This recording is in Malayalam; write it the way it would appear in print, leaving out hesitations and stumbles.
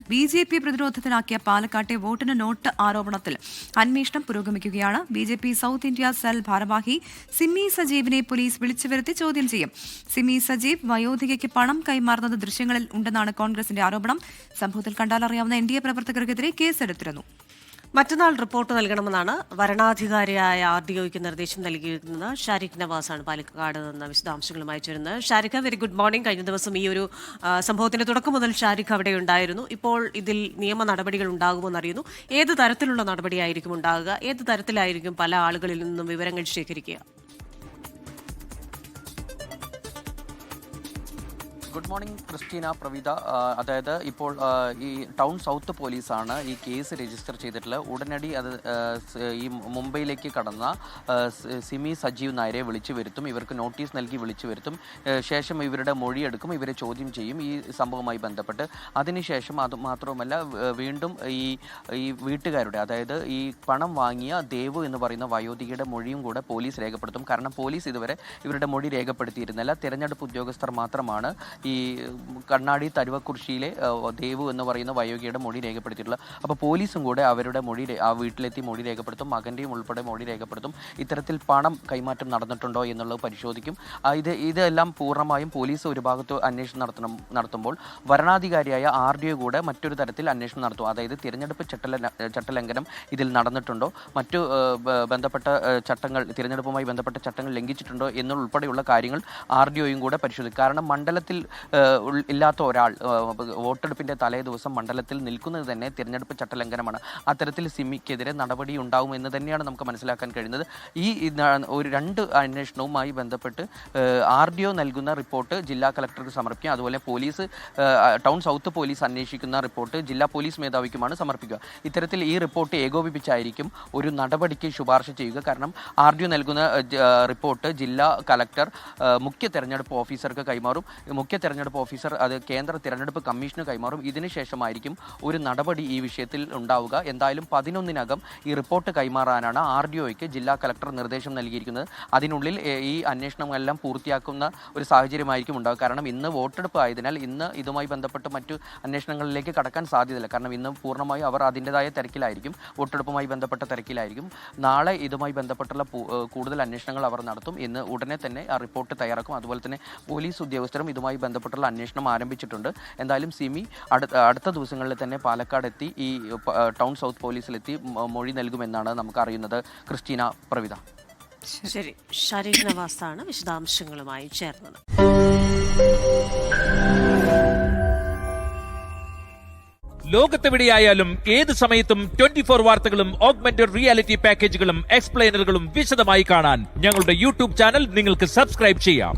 BJP പ്രതിരോധത്തിലാക്കിയ പാലക്കാട്ടെ വോട്ടിന് നോട്ട് ആരോപണത്തിൽ അന്വേഷണം പുരോഗമിക്കുകയാണ്. BJP സൗത്ത് ഇന്ത്യ സെൽ ഭാരവാഹി സിമി സജീവിനെ പോലീസ് വിളിച്ചുവരുത്തി ചോദ്യം ചെയ്യും. സിമി സജീവ് വയോധികയ്ക്ക് പണം കൈമാറുന്നത് ദൃശ്യങ്ങളിൽ ഉണ്ടെന്നാണ് കോൺഗ്രസിന്റെ ആരോപണം. സംഭവത്തിൽ കണ്ടാലറിയാവുന്ന NDA പ്രവർത്തകർക്കെതിരെ കേസെടുത്തിരുന്നു. മറ്റന്നാൾ റിപ്പോർട്ട് നൽകണമെന്നാണ് വരണാധികാരിയായ RDOയ്ക്ക് നിർദ്ദേശം നൽകിയിരുന്നത്. ഷാരിഖ് നവാസാണ് പാലക്കാട് നിന്ന് വിശദാംശങ്ങളുമായി ചേരുന്നത്. ഷാരിഖ, വെരി ഗുഡ് മോർണിംഗ്. കഴിഞ്ഞ ദിവസം ഈ ഒരു സംഭവത്തിന്റെ തുടക്കം മുതൽ ഷാരിഖ് അവിടെ ഉണ്ടായിരുന്നു. ഇപ്പോൾ ഇതിൽ നിയമ നടപടികൾ ഉണ്ടാകുമെന്ന് അറിയുന്നു. ഏത് തരത്തിലുള്ള നടപടിയായിരിക്കും ഉണ്ടാകുക? ഏത് തരത്തിലായിരിക്കും പല ആളുകളിൽ നിന്നും വിവരങ്ങൾ ശേഖരിക്കുക? Good morning Christina, Pravitha. അതായത് ഇപ്പോൾ ഈ ടൗൺ സൗത്ത് പോലീസാണ് ഈ കേസ് രജിസ്റ്റർ ചെയ്തിട്ടുള്ളത്. ഉടനടി അത് ഈ മുംബൈയിലേക്ക് കടന്ന സിമി സജീവ് നായരെ വിളിച്ചു വരുത്തും. ഇവർക്ക് നോട്ടീസ് നൽകി വിളിച്ചു വരുത്തും. ശേഷം ഇവരുടെ മൊഴിയെടുക്കും, ഇവരെ ചോദ്യം ചെയ്യും ഈ സംഭവവുമായി ബന്ധപ്പെട്ട്. അതിനുശേഷം അത് മാത്രവുമല്ല, വീണ്ടും ഈ വീട്ടുകാരുടെ, അതായത് ഈ പണം വാങ്ങിയ ദേവു എന്ന് പറയുന്ന വയോധികയുടെ മൊഴിയും കൂടെ പോലീസ് രേഖപ്പെടുത്തും. കാരണം പോലീസ് ഇതുവരെ ഇവരുടെ മൊഴി രേഖപ്പെടുത്തിയിരുന്നില്ല. തെരഞ്ഞെടുപ്പ് ഉദ്യോഗസ്ഥർ മാത്രമാണ് ഈ കണ്ണാടി തരുവക്കുറിശ്ശിയിലെ ദേവു എന്ന് പറയുന്ന വയോധികയുടെ മൊഴി രേഖപ്പെടുത്തിയിട്ടുള്ളത്. അപ്പോൾ പോലീസും കൂടെ അവരുടെ മൊഴി ആ വീട്ടിലെത്തി മൊഴി രേഖപ്പെടുത്തും. മകൻ്റെയും ഉൾപ്പെടെ മൊഴി രേഖപ്പെടുത്തും. ഇത്തരത്തിൽ പണം കൈമാറ്റം നടന്നിട്ടുണ്ടോ എന്നുള്ളത് പരിശോധിക്കും. ഇതെല്ലാം പൂർണ്ണമായും പോലീസ് ഒരു ഭാഗത്ത് അന്വേഷണം നടത്തുമ്പോൾ വരണാധികാരിയായ RDO കൂടെ മറ്റൊരു തരത്തിൽ അന്വേഷണം നടത്തും. അതായത് തിരഞ്ഞെടുപ്പ് ചട്ടലംഘനം ഇതിൽ നടന്നിട്ടുണ്ടോ, മറ്റു ബന്ധപ്പെട്ട ചട്ടങ്ങൾ, തിരഞ്ഞെടുപ്പുമായി ബന്ധപ്പെട്ട ചട്ടങ്ങൾ ലംഘിച്ചിട്ടുണ്ടോ എന്നുൾപ്പെടെയുള്ള കാര്യങ്ങൾ RDOയും കൂടെ പരിശോധിക്കും. കാരണം മണ്ഡലത്തിൽ ഇല്ലാത്ത ഒരാൾ വോട്ടെടുപ്പിന്റെ തലേ ദിവസം മണ്ഡലത്തിൽ നിൽക്കുന്നത് തന്നെ തിരഞ്ഞെടുപ്പ് ചട്ടലംഘനമാണ്. അത്തരത്തിൽ സിമിക്കെതിരെ നടപടി ഉണ്ടാവും എന്ന് തന്നെയാണ് നമുക്ക് മനസ്സിലാക്കാൻ കഴിയുന്നത്. ഒരു രണ്ട് അന്വേഷണവുമായി ബന്ധപ്പെട്ട് RDO നൽകുന്ന റിപ്പോർട്ട് ജില്ലാ കളക്ടർക്ക് സമർപ്പിക്കുക. അതുപോലെ പോലീസ്, ടൗൺ സൗത്ത് പോലീസ് അന്വേഷിക്കുന്ന റിപ്പോർട്ട് ജില്ലാ പോലീസ് മേധാവിക്കുമാണ് സമർപ്പിക്കുക. ഇത്തരത്തിൽ ഈ റിപ്പോർട്ട് ഏകോപിപ്പിച്ചായിരിക്കും ഒരു നടപടിക്ക് ശുപാർശ ചെയ്യുക. കാരണം RDO നൽകുന്ന റിപ്പോർട്ട് ജില്ലാ കളക്ടർ മുഖ്യ തെരഞ്ഞെടുപ്പ് ഓഫീസർക്ക് കൈമാറും. മുഖ്യ തെരഞ്ഞെടുപ്പ് ഓഫീസർ അത് കേന്ദ്ര തിരഞ്ഞെടുപ്പ് കമ്മീഷന് കൈമാറും. ഇതിനുശേഷമായിരിക്കും ഒരു നടപടി ഈ വിഷയത്തിൽ ഉണ്ടാവുക. എന്തായാലും 11-നകം ഈ റിപ്പോർട്ട് കൈമാറാനാണ് RDOയ്ക്ക് ജില്ലാ കളക്ടർ നിർദ്ദേശം നൽകിയിരിക്കുന്നത്. അതിനുള്ളിൽ ഈ അന്വേഷണമെല്ലാം പൂർത്തിയാക്കുന്ന ഒരു സാഹചര്യമായിരിക്കും ഉണ്ടാവുക. കാരണം ഇന്ന് വോട്ടെടുപ്പ് ആയതിനാൽ ഇന്ന് ഇതുമായി ബന്ധപ്പെട്ട് മറ്റു അന്വേഷണങ്ങളിലേക്ക് കടക്കാൻ സാധ്യതയില്ല. കാരണം ഇന്ന് പൂർണ്ണമായും അവർ അതിൻ്റെതായ തിരക്കിലായിരിക്കും, വോട്ടെടുപ്പുമായി ബന്ധപ്പെട്ട തിരക്കിലായിരിക്കും. നാളെ ഇതുമായി ബന്ധപ്പെട്ടുള്ള കൂടുതൽ അന്വേഷണങ്ങൾ അവർ നടത്തും. ഇന്ന് ഉടനെ തന്നെ ആ റിപ്പോർട്ട് തയ്യാറാക്കും. അതുപോലെ തന്നെ പോലീസ് ഉദ്യോഗസ്ഥരും ഇതുമായി ബന്ധപ്പെട്ടുള്ള അന്വേഷണം ആരംഭിച്ചിട്ടുണ്ട്. എന്തായാലും സിമി അടുത്ത ദിവസങ്ങളിൽ തന്നെ പാലക്കാട് എത്തി ഈ ടൗൺ സൗത്ത് പോലീസിലെത്തി മൊഴി നൽകുമെന്നാണ് നമുക്ക് അറിയുന്നത്. ക്രിസ്റ്റീന, പ്രവിത. ശരി, ഷാരിഖ് നവാസാണ് വിശദാംശങ്ങളുമായി ചേർന്നത്. ലോകത്തെവിടെയായാലും ഏത് സമയത്തും 24 വാർത്തകളും ഓഗ്മെന്റഡ് റിയാലിറ്റി പാക്കേജുകളും എക്സ്പ്ലെയിനറുകളും വിശദമായി കാണാൻ ഞങ്ങളുടെ YouTube ചാനൽ നിങ്ങൾക്ക് സബ്സ്ക്രൈബ് ചെയ്യാം.